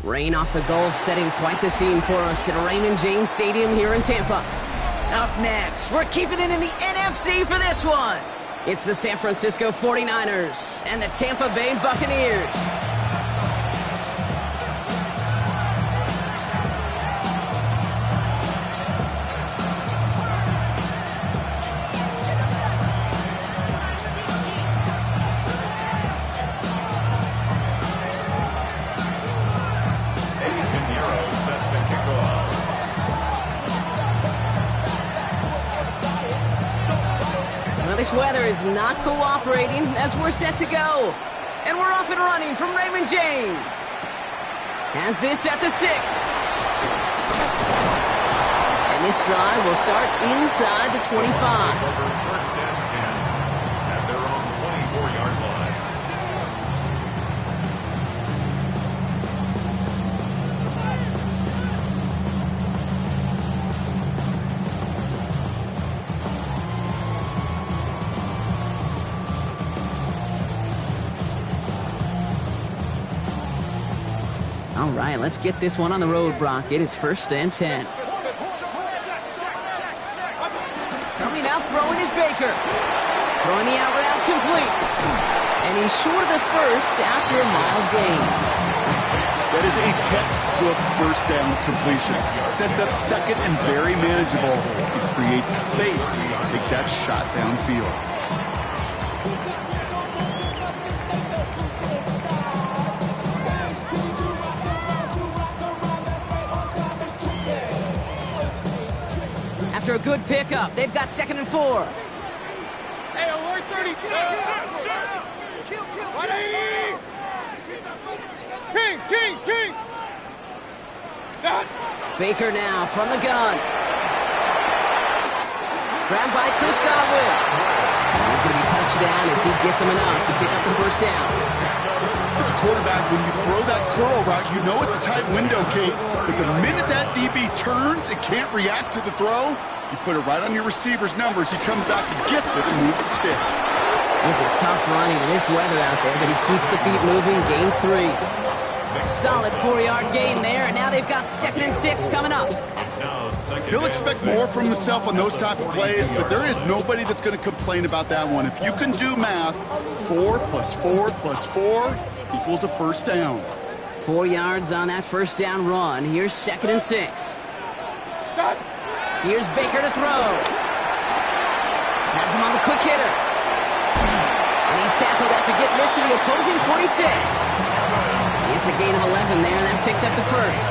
Rain off the Gulf setting quite the scene for us at Raymond James Stadium here in Tampa. Up next, we're keeping it in the NFC for this one. It's the San Francisco 49ers and the Tampa Bay Buccaneers. This weather is not cooperating as we're set to go. And we're off and running from Raymond James. Has this at the 6. And this drive will start inside the 25. First and 10 at their own 24-yard line. All right, let's get this one on the road, Brock. It is first and 10. Coming out, throwing is Baker. Throwing the out route complete. And he's short of the first after a mild gain. That is a textbook first down completion. Sets up second and very manageable. It creates space to take that shot downfield. After a good pickup, they've got 2nd and 4. Hey, alert 32! Kings! Baker now from the gun. Grabbed by Chris Godwin. And he's going to be touchdown as he gets him enough to pick up the first down. As a quarterback, when you throw that curl route, you know it's a tight window, Kate. But the minute that DB turns and can't react to the throw, you put it right on your receiver's numbers. He comes back and gets it and moves the sticks. This is tough running in this weather out there, but he keeps the feet moving, gains 3. Solid 4-yard gain there, and now they've got 2nd and 6 coming up. He'll expect more from himself on those type of plays, but there is nobody that's going to complain about that one. If you can do math, 4 plus 4 plus 4 equals a first down. 4 yards on that first down run. Here's 2nd and 6. Here's Baker to throw. Has him on the quick hitter. And he's tackled after getting this to the opposing 46. It's a gain of 11 there, and that picks up the first.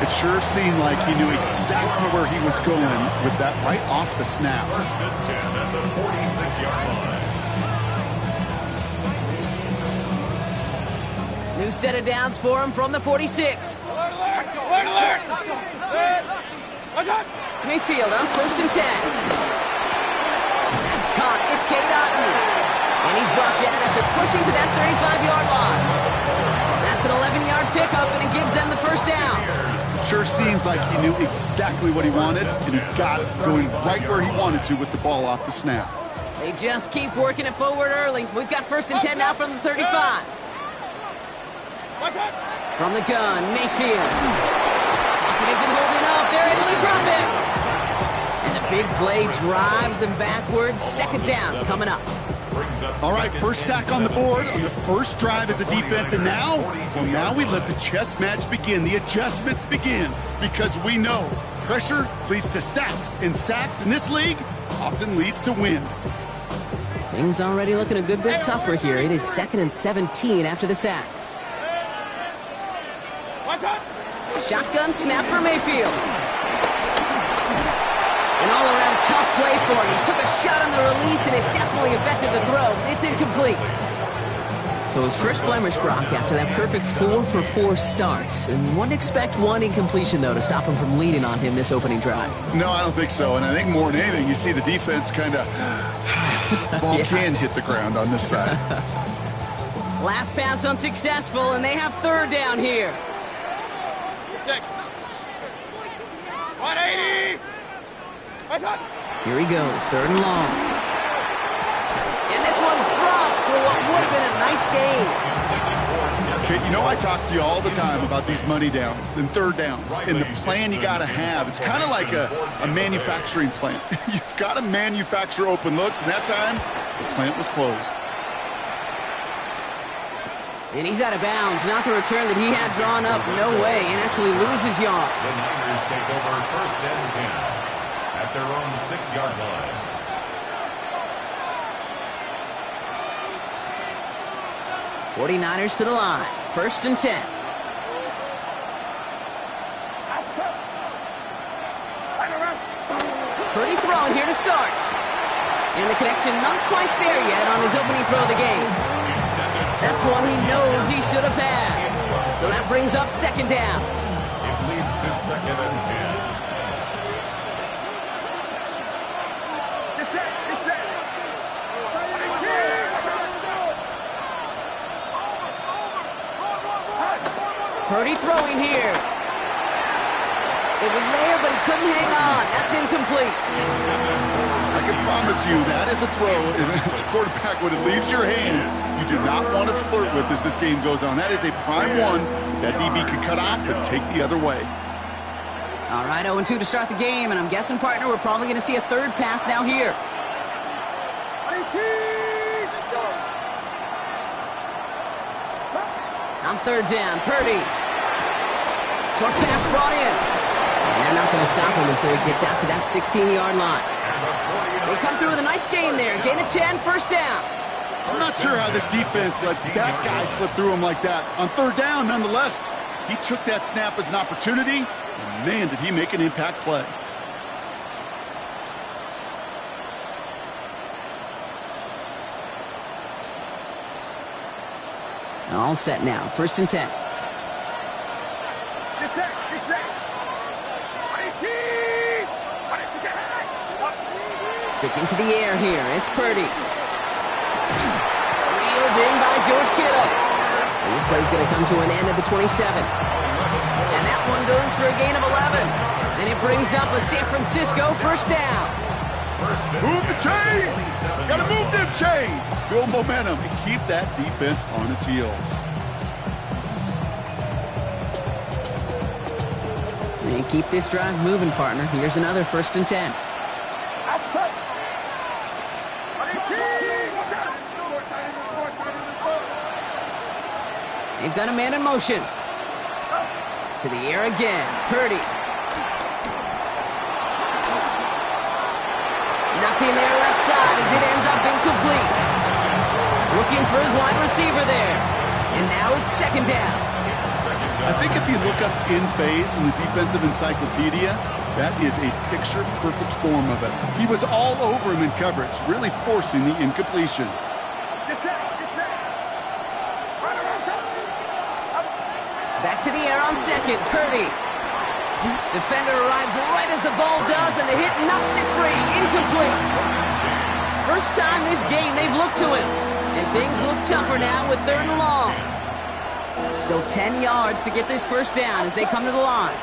It sure seemed like he knew exactly where he was going with that right off the snap. First and 10 at the 46-yard line. New set of downs for him from the 46. Alert! Mayfield on first and 10. That's caught. It's Cade Otton. And he's brought down after pushing to that 35-yard line. That's an 11-yard pickup, and it gives them the first down. Sure seems like he knew exactly what he wanted, and he got it going right where he wanted to with the ball off the snap. They just keep working it forward early. We've got first and 10 now from the 35. From the gun, Mayfield. Pocket isn't holding up. They're able to drop it. And the big play drives them backwards. 2nd down coming up. All right, first sack on the board on the first drive as a defense, and now we let the chess match begin. The adjustments begin, because we know pressure leads to sacks, and sacks in this league often leads to wins. Things already looking a good bit tougher here. It is 2nd and 17 after the sack. Shotgun snap for Mayfield. An all-around tough play for him. He took a shot on the release, and it definitely affected the throw. It's incomplete. So his first blemish, Brock, after that perfect 4-for-4 start. And wouldn't expect one incompletion, though, to stop him from leading on him this opening drive. No, I don't think so. And I think more than anything, you see the defense kind of... ball can hit the ground on this side. Last pass unsuccessful, and they have 3rd down here. 180! Here he goes, 3rd and long. And this one's dropped for what would have been a nice gain. Kate, you know I talk to you all the time about these money downs and third downs and the plan you got to have. It's kind of like a manufacturing plant. You've got to manufacture open looks, and that time, the plant was closed. And he's out of bounds. Not the return that he had drawn up. No way. And actually loses yards. The Niners take over 1st and 10 at their own 6-yard line. '49ers to the line. 1st and 10. Purdy throwing here to start. And the connection not quite there yet on his opening throw of the game. That's one he knows he should have had. So that brings up 2nd down. It leads to 2nd and 10. Purdy throwing here. It was there, but he couldn't hang on. That's incomplete. I can promise you that is a throw, and it's a quarterback when it leaves your hands, you do not want to flirt with as this game goes on. That is a prime one that DB could cut off and take the other way. All right, 0-2 to start the game, and I'm guessing, partner, we're probably going to see a third pass now here. On 3rd down, Purdy. Short pass brought in. And they're not going to stop him until he gets out to that 16-yard line. They come through with a nice gain there. Gain of 10, 1st down. I'm not sure how this defense let that guy slip through him like that. On 3rd down, nonetheless, he took that snap as an opportunity, and man, did he make an impact play. All set now. 1st and 10. Sticking to the air here. It's Purdy. Reeled in by George Kittle. And this play's going to come to an end at the 27. And that one goes for a gain of 11. And it brings up a San Francisco 1st down. Move the chains! Gotta move them chains! Build momentum and keep that defense on its heels. And keep this drive moving, partner. Here's another 1st and 10. They've got a man in motion. To the air again. Purdy. Nothing there left side as it ends up incomplete. Looking for his wide receiver there. And now it's 2nd down. I think if you look up in phase in the defensive encyclopedia, that is a picture-perfect form of it. He was all over him in coverage, really forcing the incompletion. Back to the air on 2nd. Purdy. Defender arrives right as the ball does, and the hit knocks it free. Incomplete. First time this game they've looked to him. And things look tougher now with 3rd and long. Still 10 yards to get this 1st down as they come to the line.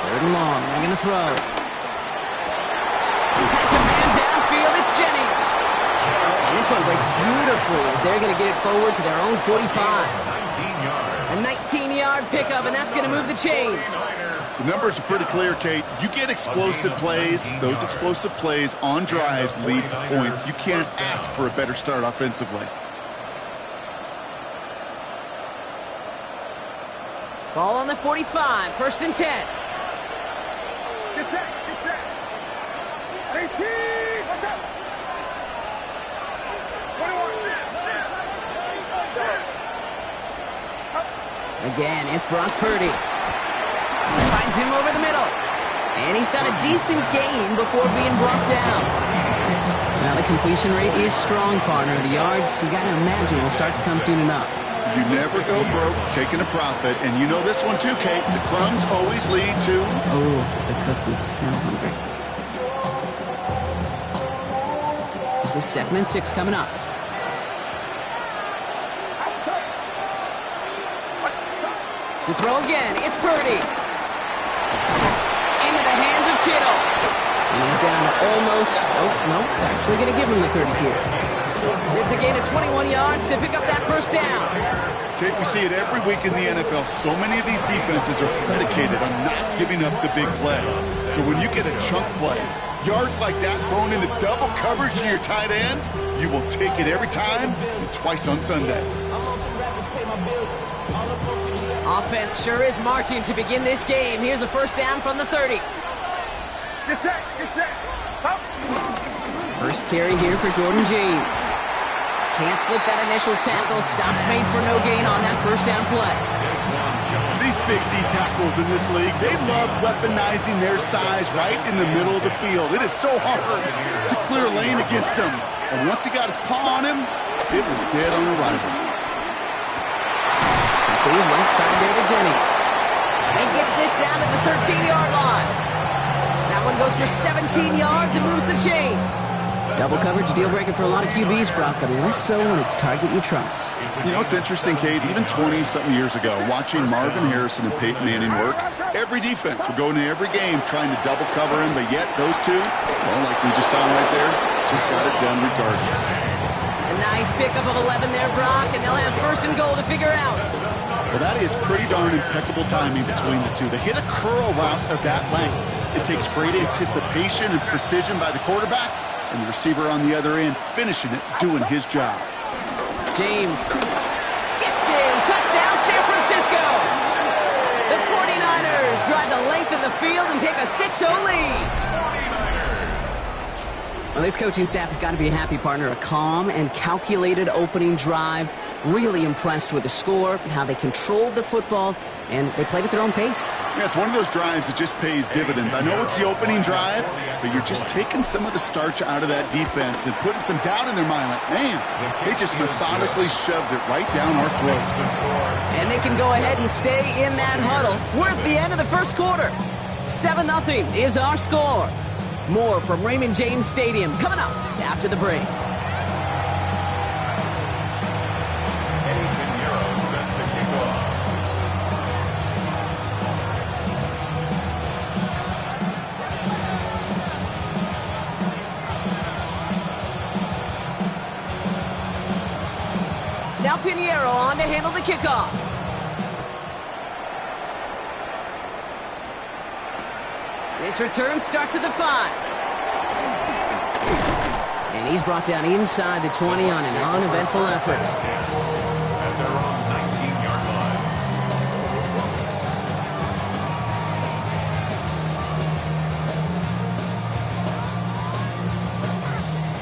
3rd and long. They're going to throw. Has a man downfield. It's Jennings. And this one breaks beautifully as they're going to get it forward to their own 45. A 19-yard pickup, and that's going to move the chains. The numbers are pretty clear, Kate. You get explosive plays. Those explosive plays on drives lead to points. You can't ask for a better start offensively. Ball on the 45. 1st and 10. Again, it's Brock Purdy. Finds him over the middle. And he's got a decent gain before being brought down. Now the completion rate is strong, partner. The yards, you got to imagine, will start to come soon enough. You never go broke taking a profit. And you know this one too, Kate. The crumbs always lead to... Oh, the cookie. Now I'm hungry. This is 2nd and 6 coming up. To throw again, it's Purdy. Into the hands of Kittle. And he's down to almost, no, actually going to give him the 30 here. It's a gain of 21 yards to pick up that first down. Kate, we see it every week in the NFL. So many of these defenses are predicated on not giving up the big play. So when you get a chunk play, yards like that thrown into double coverage to your tight end, you will take it every time and twice on Sunday. Offense sure is marching to begin this game. Here's a first down from the 30. Get set, Up. First carry here for Jordan James. Can't slip that initial tackle. Stops made for no gain on that first down play. These big D tackles in this league, they love weaponizing their size right in the middle of the field. It is so hard to clear a lane against him. And once he got his paw on him, it was dead on arrival. Complete left side there to Jennings. And he gets this down at the 13-yard line. That one goes for 17 yards and moves the chains. Double coverage deal breaker for a lot of QBs, Brock, but less so when it's target you trust. You know, it's interesting, Kate, even 20-something years ago, watching Marvin Harrison and Peyton Manning work, every defense would go into every game trying to double cover him, but yet those two, well, like we just saw right there, just got it done regardless. A nice pickup of 11 there, Brock, and they'll have first and goal to figure out. Well, that is pretty darn impeccable timing between the two. They hit a curl route of that length. It takes great anticipation and precision by the quarterback, and the receiver on the other end finishing it, doing his job. James gets in. Touchdown, San Francisco. The 49ers drive the length of the field and take a 6-0 lead. Well, this coaching staff has got to be a happy partner. A calm and calculated opening drive. Really impressed with the score, how they controlled the football, and they played at their own pace. Yeah, it's one of those drives that just pays dividends. I know it's the opening drive, but you're just taking some of the starch out of that defense and putting some doubt in their mind. Like, man, they just methodically shoved it right down our throats. And they can go ahead and stay in that huddle. We're at the end of the first quarter. 7-0 is our score. More from Raymond James Stadium coming up after the break. Now Pinheiro on to handle the kickoff. This return starts at the 5. And he's brought down inside the 20 on an uneventful effort. At their own 19-yard line.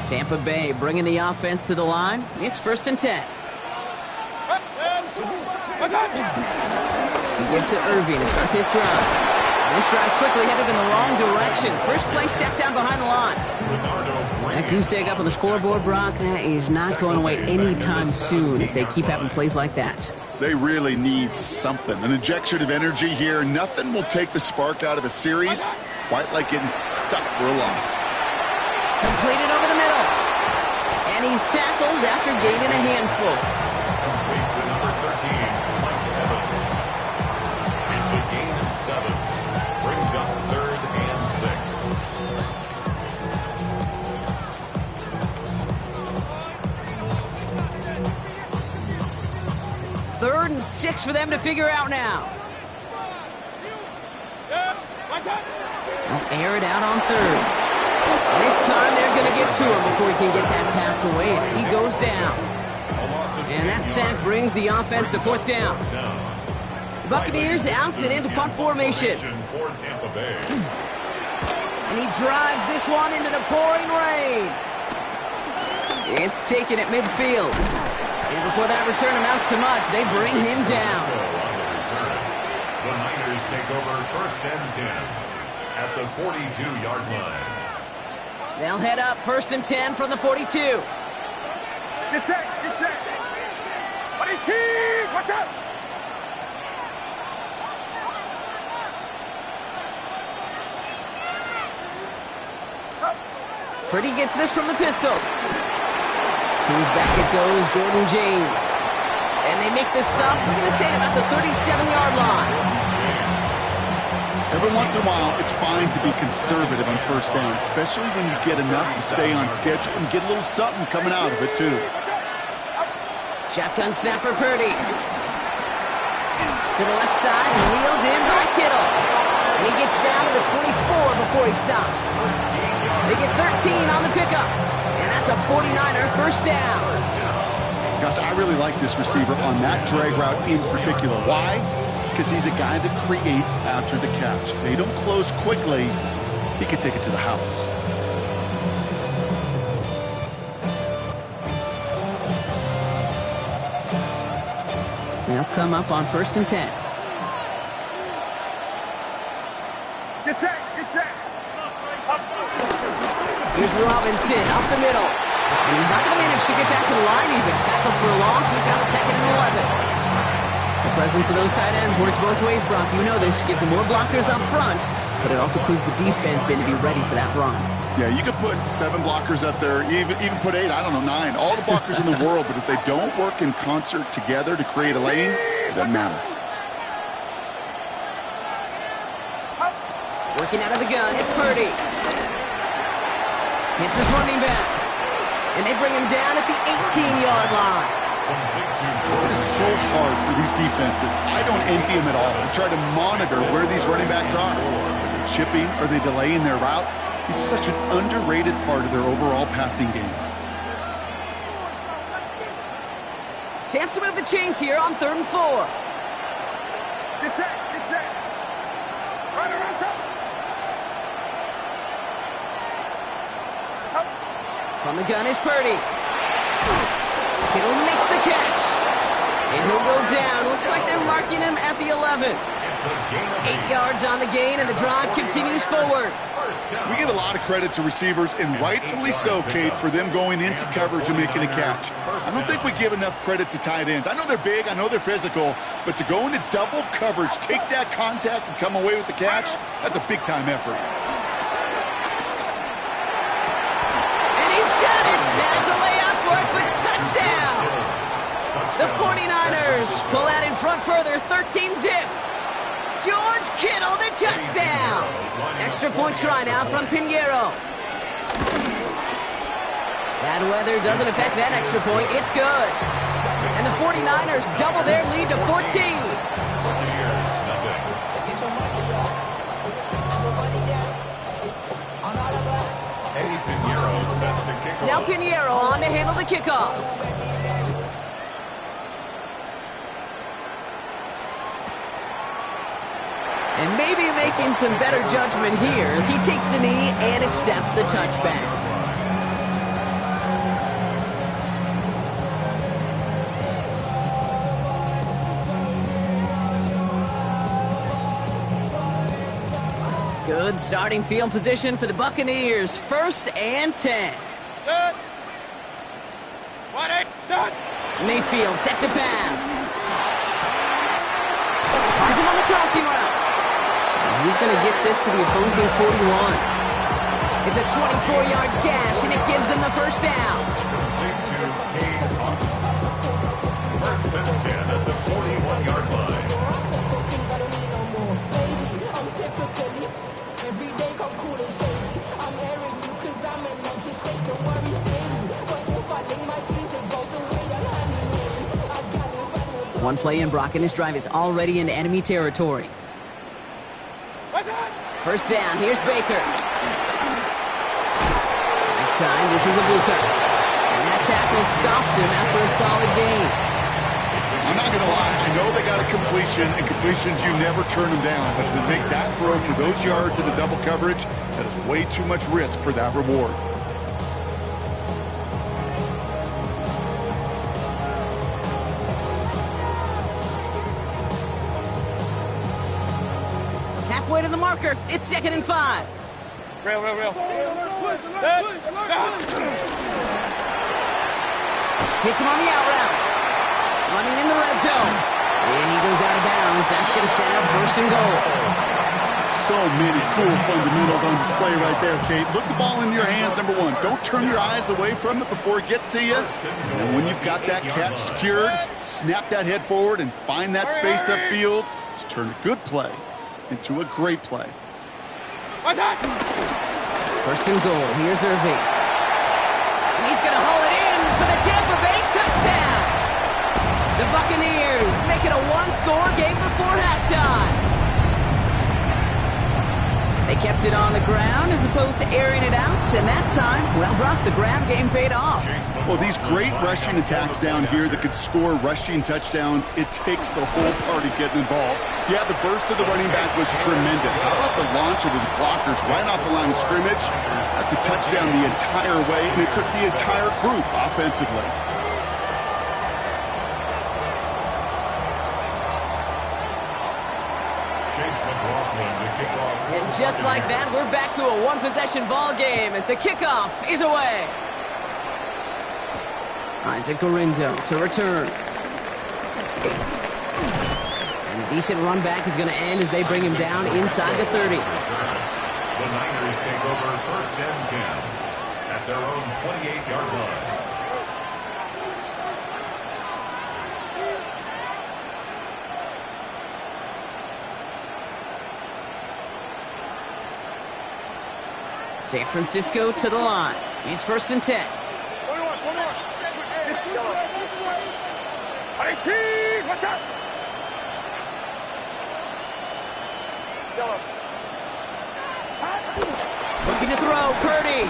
Tampa Bay bringing the offense to the line. It's 1st and 10. We give to Irving to start this drive. This drive's quickly headed in the wrong direction. First play set down behind the line. That goose egg up on the scoreboard, Brock, that is not going away anytime soon if they keep having plays like that. They really need something, an injection of energy here. Nothing will take the spark out of a series quite like getting stuck for a loss. Completed over the middle. And he's tackled after gaining a handful. Complete to number 13, Mike Evans. It's a gain of 7. Brings up 3rd and 6. 3rd and 6 for them to figure out now. They'll air it out on 3rd. This time they're going to get to him before he can get that pass away as he goes down. And that sack brings the offense to 4th down. The Buccaneers out and into punt formation. for Tampa Bay. And he drives this one into the pouring rain. It's taken at midfield. And before that return amounts to much, they bring him down. The Niners take over 1st and 10 at the 42-yard line. They'll head up 1st and 10 from the 42. Get set, get set. Watch out. Purdy gets this from the pistol. To his back it goes, Jordan James. And they make this stop, we're going to say, at about the 37-yard line. Every once in a while, it's fine to be conservative on first down, especially when you get enough to stay on schedule and get a little something coming out of it, too. Shotgun snap for Purdy. To the left side, wheeled in by Kittle. And he gets down to the 24 before he stopped. They get 13 on the pickup. And that's a 49er first down. Gosh, I really like this receiver on that drag route in particular. Why? Because he's a guy that creates after the catch. They don't close quickly. He could take it to the house. They'll come up on 1st and 10. Get set, get set. Here's Robinson up the middle. And he's not going to manage to get back to the line even. Tackled for a loss. We've got 2nd and 11. The presence of those tight ends works both ways, Brock. You know this. Gives them more blockers up front, but it also clues the defense in to be ready for that run. Yeah, you could put 7 blockers up there, even put 8, I don't know, 9. All the blockers in the world, but if they don't work in concert together to create a lane, it doesn't matter. Working out of the gun, it's Purdy. Hits his running back. And they bring him down at the 18-yard line. It is so hard for these defenses. I don't envy them at all. They try to monitor where these running backs are. Are they chipping? Are they delaying their route? He's such an underrated part of their overall passing game. Chance to move the chains here on 3rd and 4. Get set, get set. Run around, stop. From the gun is Purdy. Kittle makes the catch. And he'll go down. Looks like they're marking him at the 11. 8 yards on the gain, and the drive continues forward. We give a lot of credit to receivers, and rightfully so, Kate, for them going into coverage and making a catch. I don't think we give enough credit to tight ends. I know they're big, I know they're physical, but to go into double coverage, take that contact, and come away with the catch, that's a big-time effort. And he's got it. Has a layout for it for touchdown. The 49ers pull out in front further, 13-zip. George Kittle, the touchdown. Extra point try now from Pinheiro. Bad weather doesn't affect that extra point. It's good. And the 49ers double their lead to 14. Now Pinheiro on to handle the kickoff. And maybe making some better judgment here as he takes a knee and accepts the touchback. Good starting field position for the Buccaneers. 1st and 10. Good. 1-8, done. Mayfield set to pass. Finds him on the crossing route. He's going to get this to the opposing 41. It's a 24-yard gash, and it gives them the first down. 1st and 10 at the 41-yard line. One play in, Brock, and his drive is already into enemy territory. 1st down, here's Baker. That time, this is Ibuka. And that tackle stops him after a solid gain. I'm not going to lie. I know they got a completion, and completions, you never turn them down. But to make that throw for those yards in the double coverage, that is way too much risk for that reward. Halfway to the marker, it's 2nd and 5. Real. Hits him on the out route. Running in the red zone. And he goes out of bounds. That's going to set up 1st and goal. So many cool fundamentals on display right there, Kate. Look the ball into your hands, number 1. Don't turn your eyes away from it before it gets to you. And when you've got that catch secured, snap that head forward and find that space upfield to turn a good play into a great play. First and goal. Here's Irving. And he's going to haul it in for the Tampa Bay touchdown. The Buccaneers make it a one-score game before halftime. They kept it on the ground as opposed to airing it out, and that time, well, Brock, the grab game paid off. Well, these great rushing attacks down here that could score rushing touchdowns, it takes the whole party getting involved. Yeah, the burst of the running back was tremendous. How about the launch of his blockers right off the line of scrimmage? That's a touchdown the entire way, and it took the entire group offensively. And just like that, we're back to a one-possession ball game as the kickoff is away. Isaac Gorindo to return. And a decent run back is going to end as they bring him down inside the 30. The Niners take over first and 10 at their own 28-yard line. San Francisco to the line. It's first and 10. Looking to throw, Purdy.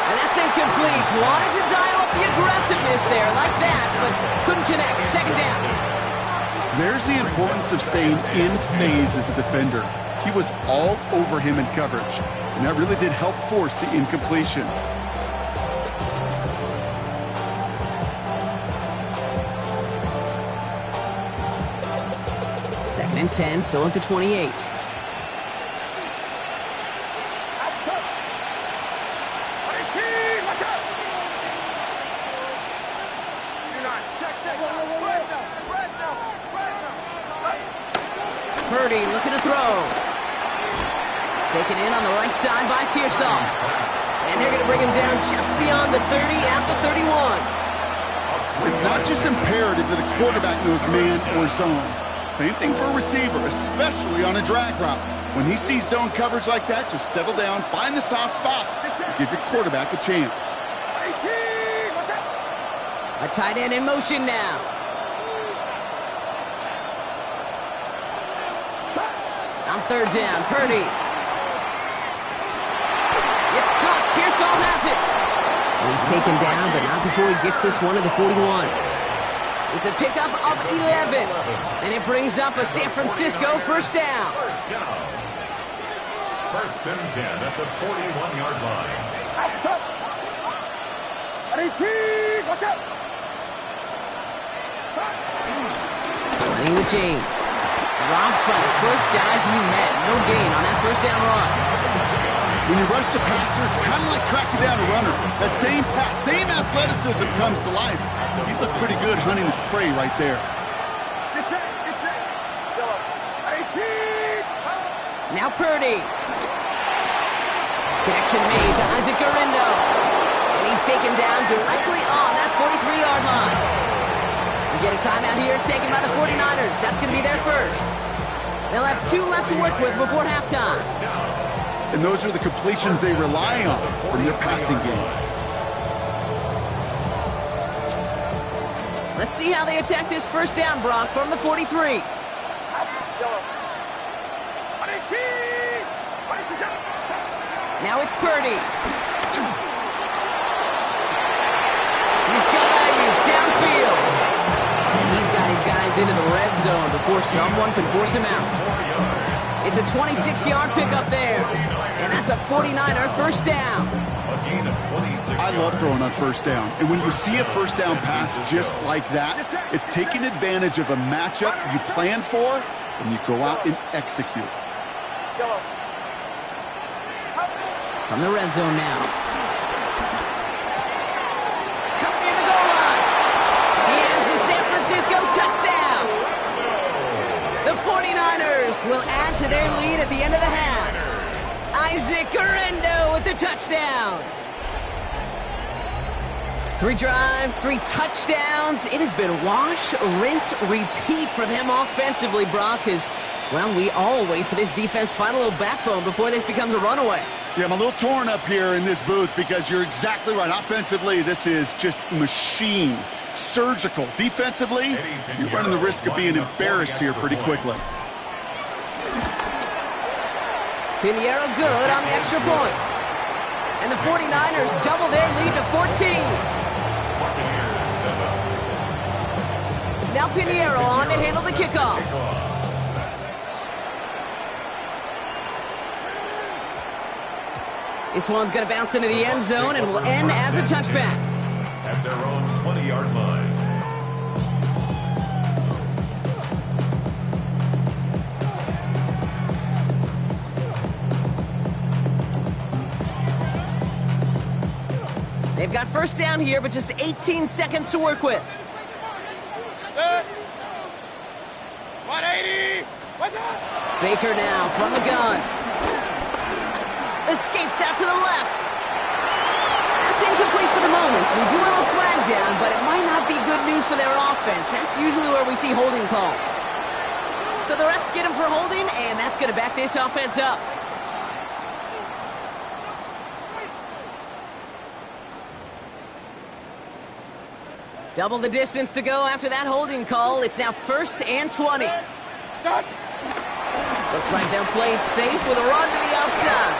And that's incomplete. Wanted to dial up the aggressiveness there like that, but couldn't connect. Second down. There's the importance of staying in phase as a defender. He was all over him in coverage, and that really did help force the incompletion. Second and 10, still at the 28. Purdy looking to throw. Taken in on the right side by Pearsall. And they're going to bring him down just beyond the 30 at the 31. It's not just imperative that a quarterback knows man or zone. Same thing for a receiver, especially on a drag route. When he sees zone coverage like that, just settle down, find the soft spot, and give your quarterback a chance. A tight end in motion now. On third down, Purdy. It's caught. Pearsall has it. And he's taken down, but not before he gets this one to the 41. It's a pickup of 11. And it brings up a San Francisco first down. First and 10 at the 41-yard line. Watch out! Playing with James. Dropped by the first guy he met. No gain on that first down run. When you rush the passer, it's kind of like tracking down a runner. That same pass, same athleticism comes to life. He looked pretty good hunting his prey right there. Get set! Now Purdy. Connection made to Isaac Gorindo. And he's taken down directly on that 43-yard line. We get a timeout here taken by the 49ers. That's going to be their first. They'll have 2 left to work with before halftime. And those are the completions they rely on from their passing game. Let's see how they attack this first down, Brock, from the 43. Now it's Purdy. He's got you downfield. And he's got his guys into the red zone before someone can force him out. It's a 26-yard pickup there. And that's a 49er first down. I love throwing on first down. And when you see a first down pass just like that, it's taking advantage of a matchup you plan for, and you go out and execute. From the red zone now. Cut near the goal line. He has the San Francisco touchdown. The 49ers will add to their lead at the end of the half. Isaac Gorindo with the touchdown. 3 drives, 3 touchdowns. It has been wash, rinse, repeat for them offensively, Brock, as, well, we all wait for this defense to find a little backbone before this becomes a runaway. Yeah, I'm a little torn up here in this booth because you're exactly right. Offensively, this is just machine, surgical. Defensively, you're running the risk of being embarrassed here pretty quickly. Pinheiro good on the extra point. And the 49ers double their lead to 14. Now Pinheiro on to handle the kickoff. This one's going to bounce into the end zone and will end as a touchback. At their own 20-yard line. They've got first down here, but just 18 seconds to work with. 180. What's up? Baker now from the gun. Escapes out to the left. That's incomplete for the moment. We do have a flag down, but it might not be good news for their offense. That's usually where we see holding calls. So the refs get him for holding, and that's going to back this offense up. Double the distance to go after that holding call. It's now 1st and 20. Looks like they'll play it safe with a run to the outside.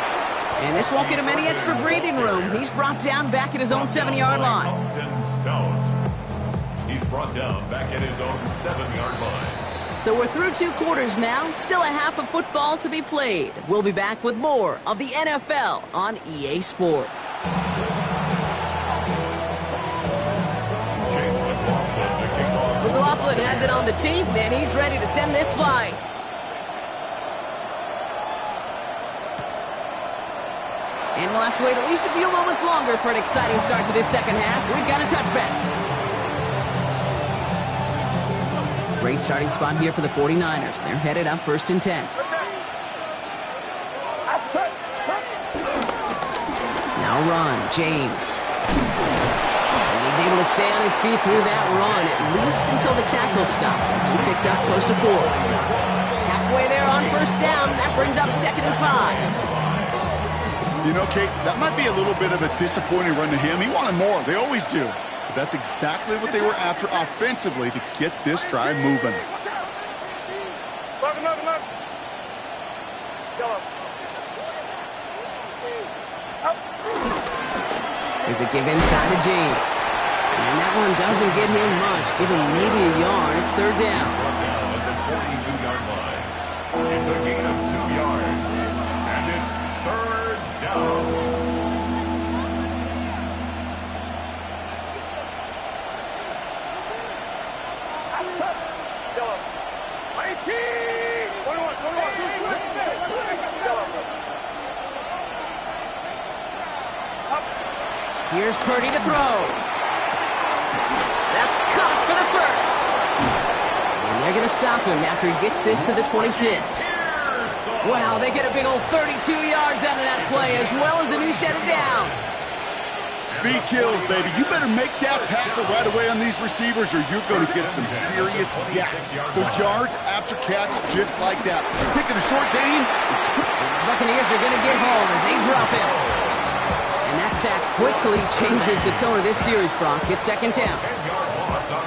And this won't get him any extra breathing room. He's brought down back at his own 7-yard line. He's brought down back at his own 7-yard line. So we're through 2 quarters now. Still a half of football to be played. We'll be back with more of the NFL on EA Sports. McLaughlin has it on the team, and he's ready to send this flying. And we'll have to wait at least a few moments longer for an exciting start to this second half. We've got a touchback. Great starting spot here for the 49ers. They're headed up 1st and 10. Now run, James. He's able to stay on his feet through that run, at least until the tackle stops. He picked up close to 4. Halfway there on 1st down. That brings up 2nd and 5. You know, Kate, that might be a little bit of a disappointing run to him. He wanted more. They always do. But that's exactly what they were after offensively to get this drive moving. There's a give inside to James. And that one doesn't get him much. Give him maybe a yard. It's 3rd down. At the 42-yard line. It's a gain of 2 yards. And it's 3rd down. Here's Purdy to throw. That's caught for the 1st. And they're going to stop him after he gets this to the 26. Wow, they get a big old 32 yards out of that play, as well as a new set of downs. Speed kills, baby. You better make that tackle right away on these receivers, or you're going to get some serious yak. Those yards after catch, just like that. Taking a short gain. The Buccaneers are going to get home as they drop him. And that sack quickly changes the tone of this series, Brock. It's 2nd down.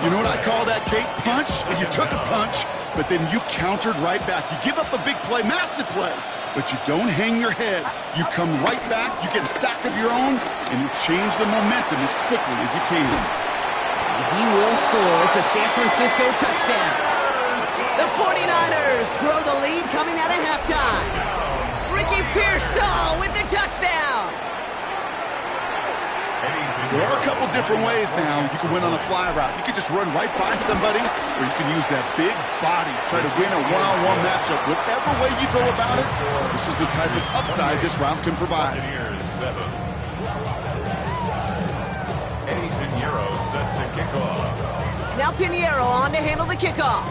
You know what I call that, Kate? Punch. You took a punch, but then you countered right back. You give up a big play, massive play, but you don't hang your head. You come right back, you get a sack of your own, and you change the momentum as quickly as you can. He will score. It's a San Francisco touchdown. The 49ers grow the lead coming out of halftime. Ricky Pearsall with the touchdown. There are a couple different ways now you can win on a fly route. You can just run right by somebody, or you can use that big body, try to win a one-on-one matchup. Whatever way you go about it, this is the type of upside this route can provide. Eddie Pinheiro set to kick off. Now Pinheiro on to handle the kickoff.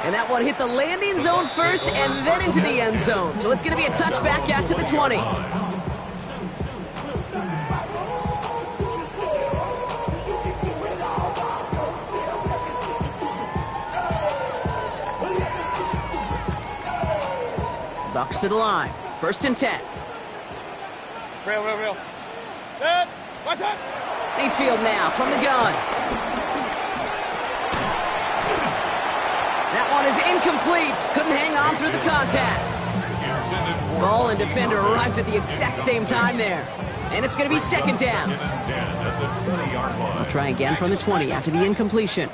And that one hit the landing zone first and then into the end zone. So it's going to be a touchback out to the 20. Bucks to the line. 1st and 10. Real. Set. What's up? Mayfield now from the gun. That one is incomplete. Couldn't hang on through the contact. Ball and defender arrived at the exact same time there. And it's going to be 2nd down. They'll try again from the 20 after the incompletion.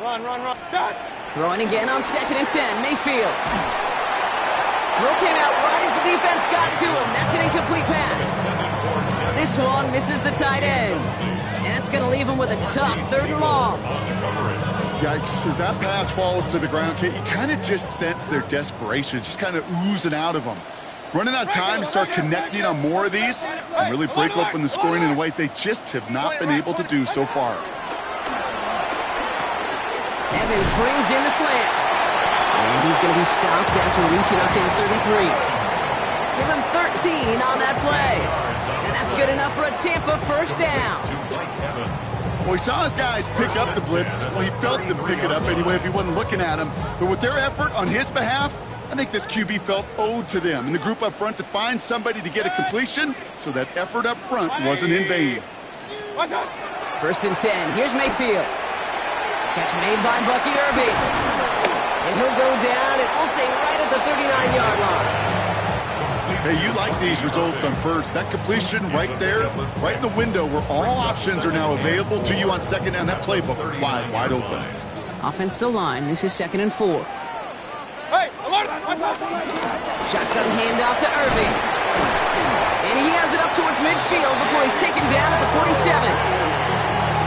Run. Done. Throwing again on 2nd and 10. Mayfield. Throw came out right as the defense got to him. That's an incomplete pass. This one misses the tight end. And that's going to leave him with a tough 3rd and long. Yikes, as that pass falls to the ground, Kate, you kind of just sense their desperation, just kind of oozing out of them. Running out of time to start connecting on more of these and really break open the scoring in a way they just have not been able to do so far. Evans brings in the slant. And he's going to be stopped after reaching up to the 33. Give him 13 on that play. And that's good enough for a Tampa 1st down. Well, he saw his guys pick up the blitz. Well, he felt them pick it up anyway if he wasn't looking at him. But with their effort on his behalf, I think this QB felt owed to them and the group up front to find somebody to get a completion, so that effort up front wasn't in vain. 1st and 10. Here's Mayfield. Catch made by Bucky Irving. And he'll go down, and we'll say right at the 39-yard line. Hey, you like these results on 1st. That completion right there, right in the window where all options are now available to you on 2nd down. That playbook wide open. Offense to line. This is 2nd and 4. Shotgun handoff to Irving. And he has it up towards midfield before he's taken down at the 47.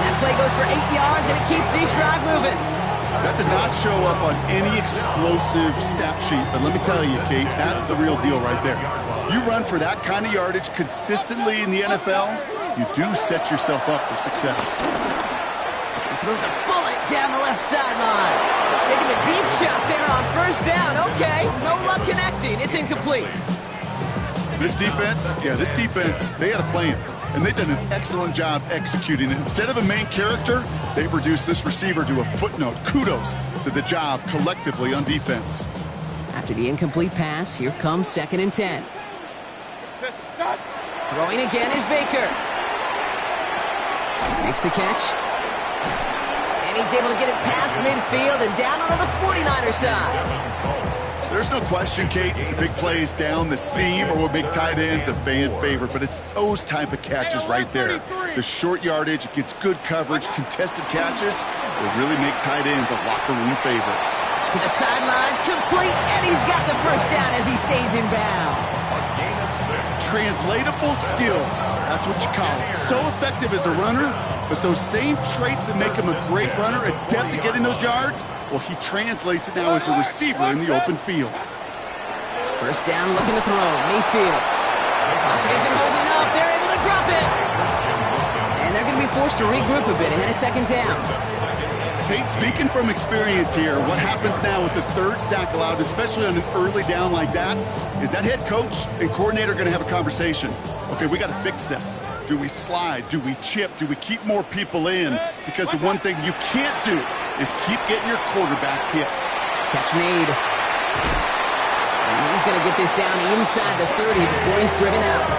That play goes for 8 yards, and it keeps this drive moving. That does not show up on any explosive stat sheet, but let me tell you, Kate, that's the real deal right there. You run for that kind of yardage consistently in the NFL, you do set yourself up for success. He throws a bullet down the left sideline. Taking a deep shot there on 1st down. Okay, no luck connecting. It's incomplete. This defense, they had a plan. And they've done an excellent job executing it. Instead of a main character, they've reduced this receiver to a footnote. Kudos to the job collectively on defense. After the incomplete pass, here comes 2nd and 10. Throwing again is Baker. Makes the catch. And he's able to get it past midfield and down onto the 49er side. There's no question, Kate, the big plays down the seam or with big tight ends a fan favorite, but it's those type of catches right there. The short yardage against good coverage, contested catches will really make tight ends a locker room favorite. To the sideline, complete, and he's got the 1st down as he stays in bounds. Translatable skills, that's what you call it. So effective as a runner, but those same traits that make him a great runner, adept at getting those yards, well, he translates it now as a receiver in the open field. 1st down, looking to throw. Mayfield. Pocket isn't holding up. They're able to drop it. And they're going to be forced to regroup a bit ahead of 2nd down. Kate, speaking from experience here, what happens now with the 3rd sack allowed, especially on an early down like that, is that head coach and coordinator going to have a conversation. Okay, we got to fix this. Do we slide? Do we chip? Do we keep more people in? Because the one thing you can't do is keep getting your quarterback hit. Catch made. And he's going to get this down inside the 30 before he's driven out.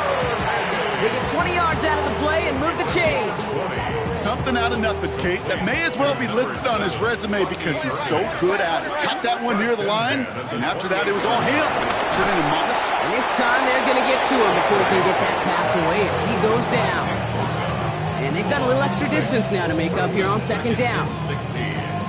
They get 20 yards out of the play and move the chains. Something out of nothing, Kate, that may as well be listed on his resume because he's so good at it. Caught that one near the line, and after that, it was all him. Turning to modest. And this time, they're going to get to him before he can get that pass away as he goes down. And they've got a little extra distance now to make up here on 2nd down.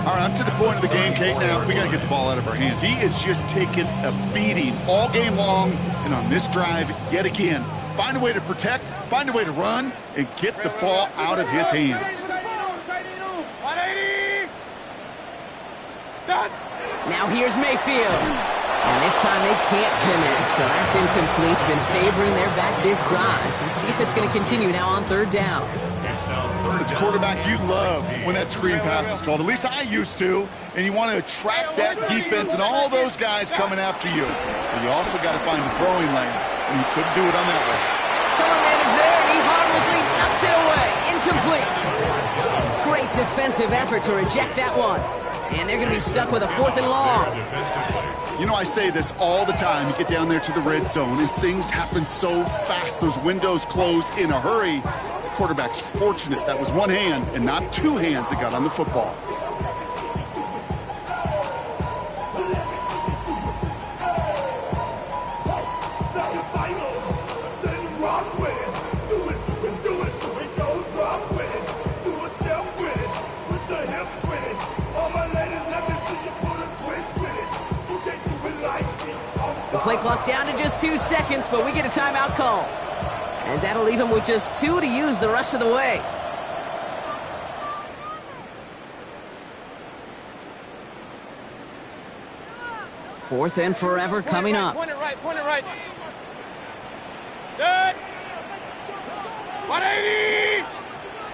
All right, I'm to the point of the game, Kate. Now, we got to get the ball out of our hands. He is just taking a beating all game long, and on this drive, yet again, find a way to protect, find a way to run, and get the ball out of his hands. 180. Done. Now here's Mayfield. And this time they can't connect, so that's incomplete. Been favoring their back this drive. Let's see if it's going to continue now on 3rd down. As a quarterback, you love when that screen pass is called. At least I used to. And you want to attract that defense and all those guys coming after you. But you also got to find the throwing lane. And he couldn't do it on that one. Cover man is there, and he harmlessly knocks it away. Incomplete. Great defensive effort to reject that one. And they're going to be stuck with a 4th and long. You know, I say this all the time. You get down there to the red zone, and things happen so fast. Those windows close in a hurry. The quarterback's fortunate that was one hand and not two hands that got on the football. Play clock down to just 2 seconds, but we get a timeout call. As that'll leave him with just 2 to use the rest of the way. Fourth and forever coming up. Point it right. Good. 180.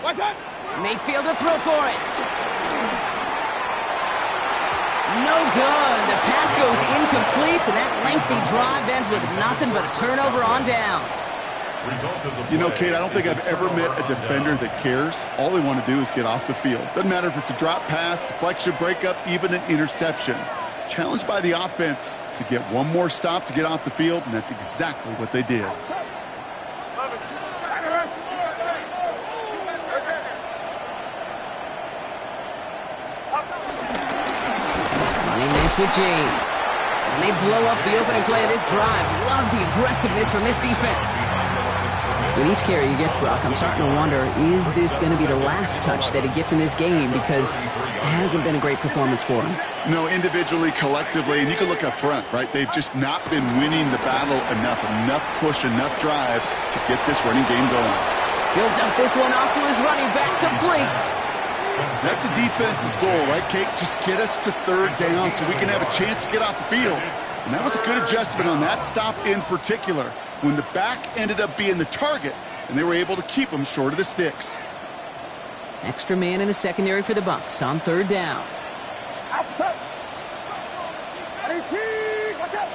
What's up? Mayfield to throw for it. No good. The pass goes incomplete, and that lengthy drive ends with nothing but a turnover on downs. You know, Kate, I don't think I've ever met a defender that cares. All they want to do is get off the field. Doesn't matter if it's a drop pass, deflection, breakup, even an interception. Challenged by the offense to get one more stop to get off the field, and that's exactly what they did. With James. And they blow up the opening play of this drive. Love the aggressiveness from this defense. With each carry he gets, Brock, I'm starting to wonder, is this going to be the last touch that he gets in this game? Because it hasn't been a great performance for him. No, individually, collectively, and you can look up front, right? They've just not been winning the battle enough push, enough drive to get this running game going. He'll dump this one off to his running back, complete. That's a defense's goal, right, Kate? Just get us to 3rd down so we can have a chance to get off the field. And that was a good adjustment on that stop in particular, when the back ended up being the target, and they were able to keep him short of the sticks. Extra man in the secondary for the Bucs on 3rd down. Outside. Watch out.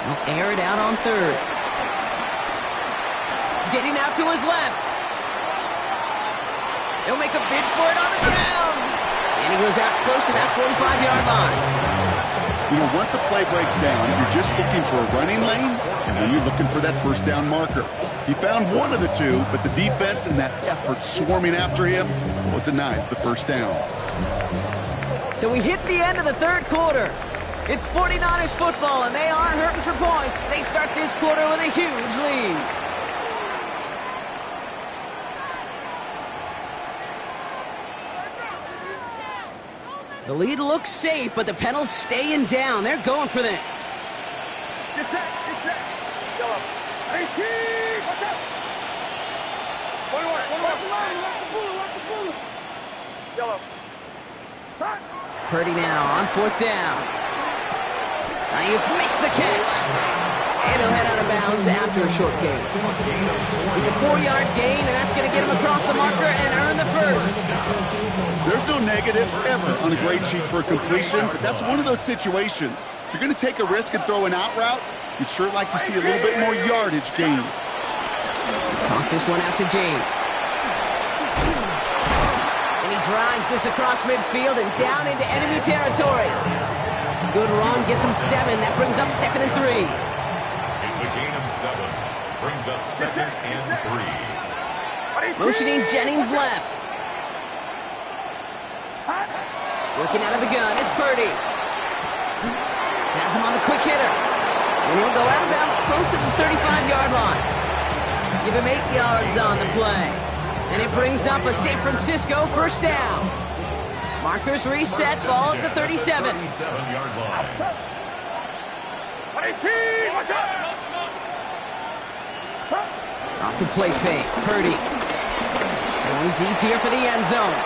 He'll air it out on 3rd. Getting out to his left. He'll make a bid for it on the ground. And he goes out close to that 45-yard line. You know, once a play breaks down, you're just looking for a running lane, and then you're looking for that 1st down marker. He found one of the two, but the defense and that effort swarming after him, well, it denies the 1st down. So we hit the end of the 3rd quarter. It's 49ers football, and they are hurting for points. They start this quarter with a huge lead. The lead looks safe, but the Penals staying down. They're going for this. Get set. Yellow. 18. Watch out. 21. Watch the bullet. Yellow. Start. Purdy now on 4th down. Ayuk makes the catch. And he'll head out of bounds after a short gain. It's a 4-yard gain, and that's going to get him across the marker and earn the 1st. There's no negatives ever on a grade sheet for a completion, but that's one of those situations. If you're going to take a risk and throw an out route, you'd sure like to see a little bit more yardage gained. Toss this one out to James. And he drives this across midfield and down into enemy territory. Good run, gets him 7. That brings up 2nd and 3. It's a gain of 7. Brings up 2nd and 3. Motioning Jennings left. Working out of the gun, it's Purdy. Has him on the quick hitter. And he'll go out of bounds close to the 35-yard line. Give him 8 yards on the play. And it brings up a San Francisco 1st down. Markers reset, ball at the 37. 37-yard line. 18. Watch out. Off the play fake, Purdy. Going deep here for the end zone.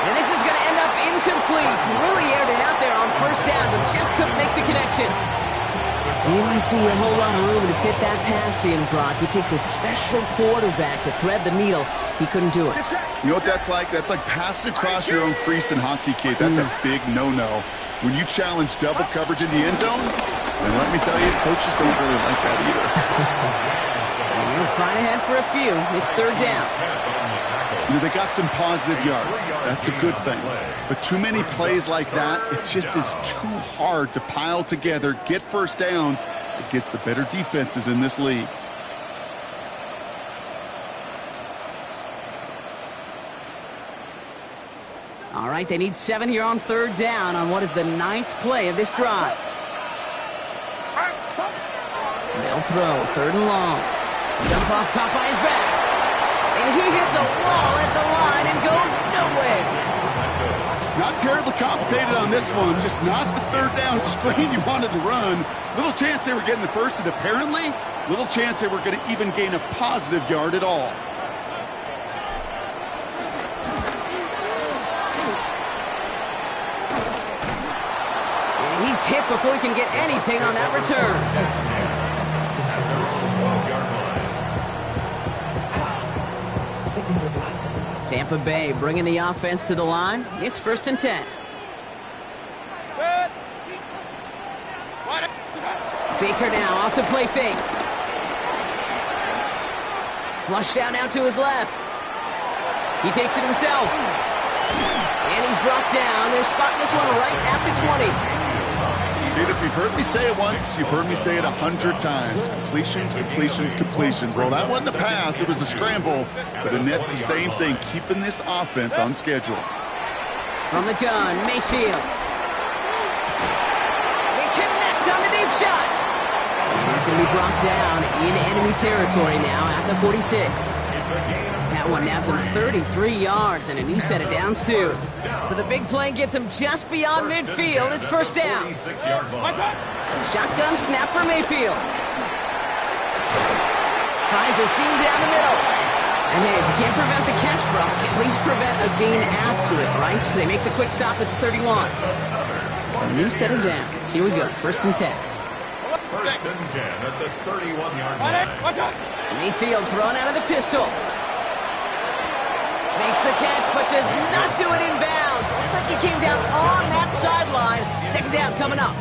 And this is going to end up incomplete. Really aired it out there on 1st down, but just couldn't make the connection. The Didn't see a whole lot of room to fit that pass in, Brock. It takes a special quarterback to thread the needle. He couldn't do it. You know what that's like? That's like passing across your own crease in hockey, Kate. That's a big no-no. When you challenge double coverage in the end zone, and let me tell you, coaches don't really like that either. You're fine ahead for a few. It's third down. You know, they got some positive yards. That's a good thing. But too many plays like that, it just is too hard to pile together, get first downs against the better defenses in this league. All right, they need 7 here on third down on what is the 9th play of this drive. They'll throw, third and long. Jump off, caught by his back. And he hits a wall at the line and goes nowhere. Not terribly complicated on this one, just not the third down screen you wanted to run. Little chance they were getting the first, and apparently, little chance they were going to even gain a positive yard at all. And he's hit before he can get anything on that return. Tampa Bay bringing the offense to the line. It's first and 10. Baker now off the play fake. Flush down out to his left. He takes it himself. And he's brought down. They're spotting this one right at the 20. Dude, if you've heard me say it once, you've heard me say it 100 times. Completions, completions, completions. Well, that wasn't a pass. It was a scramble. But the net's the same thing, keeping this offense on schedule. From the gun, Mayfield. They connect on the deep shot. And he's going to be brought down in enemy territory now at the 46. That one nabs him 33 yards and a new set of downs, too. So the big play gets him just beyond midfield. It's first down. Shotgun snap for Mayfield. Finds a seam down the middle. And hey, if you can't prevent the catch, Brock, at least prevent a gain after it, right? So they make the quick stop at the 31. So a new set of downs. Here we go, first and 10. First and 10 at the 31-yard line. Mayfield thrown out of the pistol. Makes the catch, but does not do it in bounds. Looks like he came down on that sideline. Second down coming up.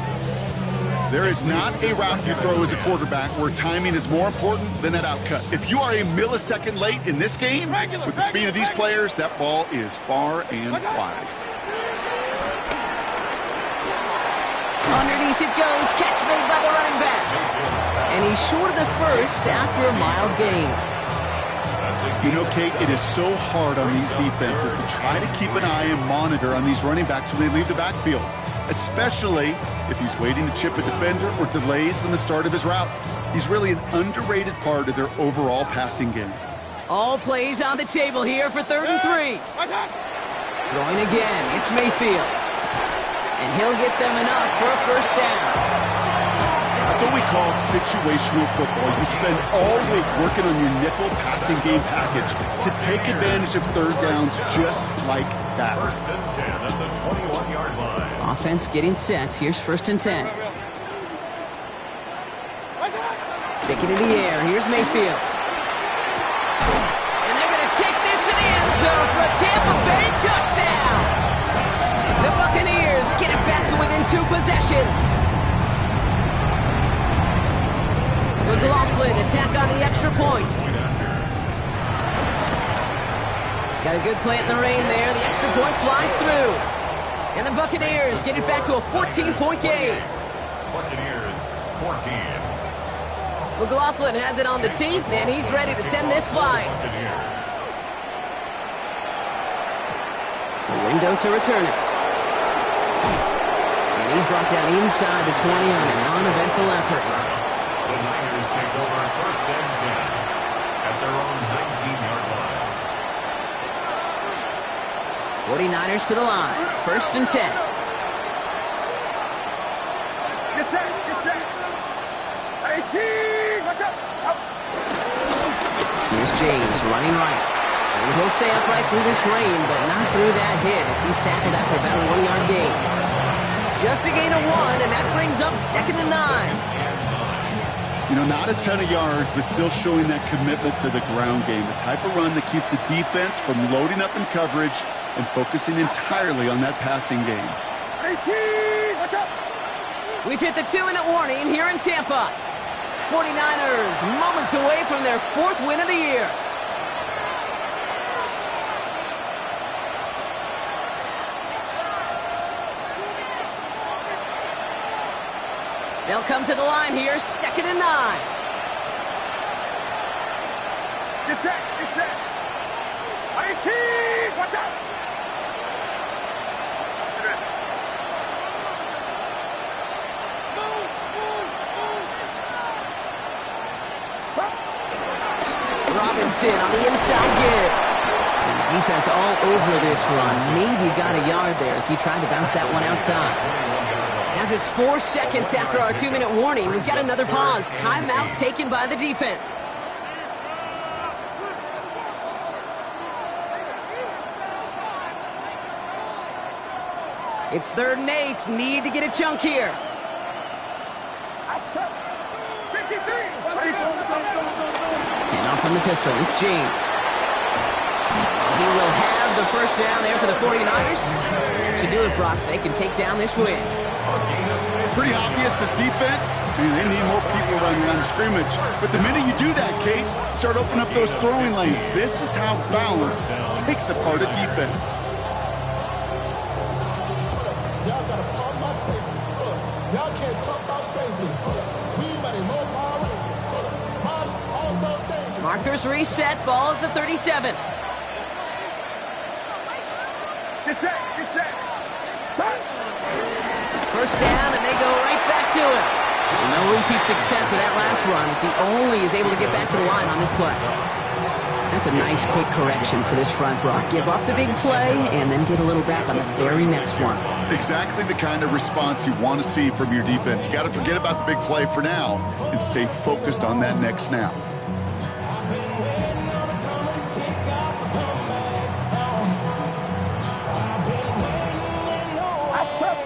There is not a route you throw as a quarterback where timing is more important than that outcut. If you are a millisecond late in this game, with the speed of these players, that ball is far and wide. Underneath it goes. Catch made by the running back. And he's short of the first after a mild gain. You know, Kate, it is so hard on these defenses to try to keep an eye and monitor on these running backs when they leave the backfield, especially if he's waiting to chip a defender or delays in the start of his route. He's really an underrated part of their overall passing game. All plays on the table here for third and 3. Throwing again, it's Mayfield. And he'll get them enough for a first down. That's what we call situational football. You spend all week working on your nickel passing game package to take advantage of third downs just like that. First and 10 at the 21-yard line. Offense getting set. Here's first and 10. Stick it in the air. Here's Mayfield. And they're going to take this to the end zone for a Tampa Bay touchdown. The Buccaneers get it back to within 2 possessions. McLaughlin attack on the extra point. Got a good play in the rain there. The extra point flies through. And the Buccaneers get it back to a 14-point game. Buccaneers 14. McLaughlin has it on the tee, and he's ready to send this flying. A window to return it. And he's brought down inside the 20 on an uneventful effort. The Niners take over first and 10 at their own 19-yard line. 49ers to the line. First and 10. Get set, get set. 18, watch out. Here's James running right. And he'll stay upright through this rain, but not through that hit as he's tackled after about a 1-yard gain. Just a gain of 1, and that brings up second and 9. You know, not a ton of yards, but still showing that commitment to the ground game. The type of run that keeps the defense from loading up in coverage and focusing entirely on that passing game. What's up? We've hit the 2-minute warning here in Tampa. 49ers moments away from their 4th win of the year. They'll come to the line here, 2nd and 9. Get set, get set. IT, watch out. Robinson on the inside give. And the defense all over this run. Maybe got a yard there as he tried to bounce that one outside. Now just 4 seconds after our 2-minute warning, we've got another pause. Timeout taken by the defense. It's 3rd and 8. Need to get a chunk here. 53. And off from the pistol, it's James. He will have the first down there for the 49ers. To do it, Brock, they can take down this win. Pretty obvious, this defense. They need more people running around the scrimmage. But the minute you do that, Kate, start opening up those throwing lanes. This is how balance takes apart a defense. Y'all gotta pump my taste. Y'all can't talk about basic. We ready, more power. Markers reset, ball at the 37. Get set, get set. Start. First down, and they go right back to it. No repeat success of that last run as he only is able to get back to the line on this play. That's a nice quick correction for this front, Brock. Give up the big play and then get a little back on the very next one. Exactly the kind of response you want to see from your defense. You got to forget about the big play for now and stay focused on that next snap.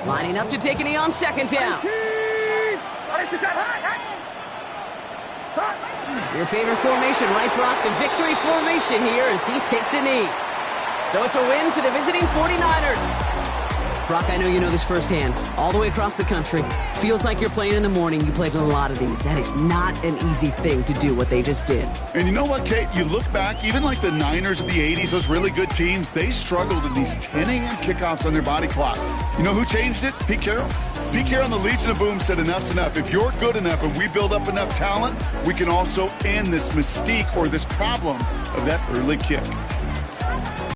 Lining up to take a knee on 2nd down. Your favorite formation, right, Brock? The victory formation here as he takes a knee. So it's a win for the visiting 49ers. Brock, I know you know this firsthand. All the way across the country. Feels like you're playing in the morning. You played in a lot of these. That is not an easy thing to do what they just did. And you know what, Kate? You look back, even like the Niners of the 80s, those really good teams, they struggled in these 10 a.m. kickoffs on their body clock. You know who changed it? Pete Carroll. Pete Carroll and the Legion of Boom said enough's enough. If you're good enough and we build up enough talent, we can also end this mystique or this problem of that early kick.